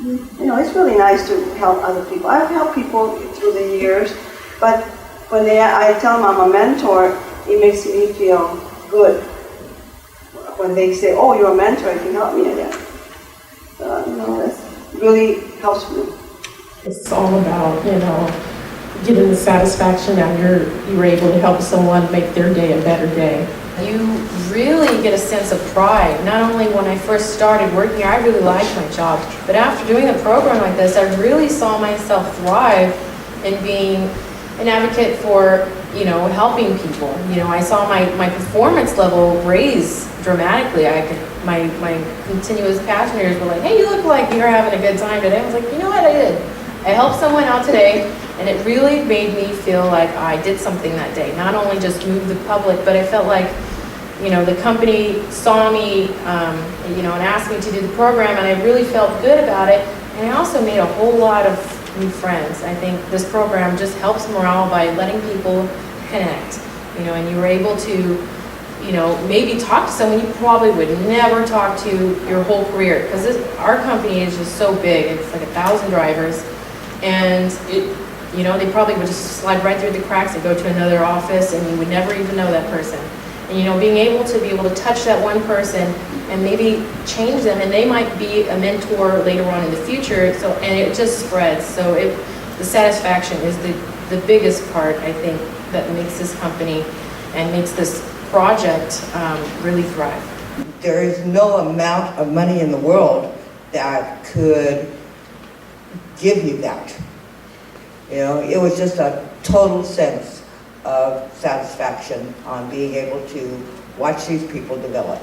You know, it's really nice to help other people. I've helped people through the years, but when I tell them I'm a mentor, it makes me feel good. When they say, "Oh, you're a mentor, you can help me again," you know, that really helps me. It's all about, getting the satisfaction that you were able to help someone make their day a better day. You really get a sense of pride. Not only when I first started working here, I really liked my job, but after doing a program like this, I really saw myself thrive in being an advocate for, helping people. I saw my performance level raise dramatically. My continuous passengers were like, "Hey, you look like you're having a good time today." I was like, "You know what, I did. I helped someone out today," and it really made me feel like I did something that day. Not only just move the public, but I felt like, the company saw me, and asked me to do the program, and I really felt good about it. And I also made a whole lot of new friends. I think this program just helps morale by letting people connect, and you were able to, maybe talk to someone you probably would never talk to your whole career, because our company is just so big. It's like 1,000 drivers, and they probably would just slide right through the cracks and go to another office, and you would never even know that person. And being able to touch that one person and maybe change them, and they might be a mentor later on in the future. So, and it just spreads. So the satisfaction is the biggest part, I think, that makes this company and makes this project really thrive. There is no amount of money in the world that could give you that. It was just a total sense of satisfaction on being able to watch these people develop.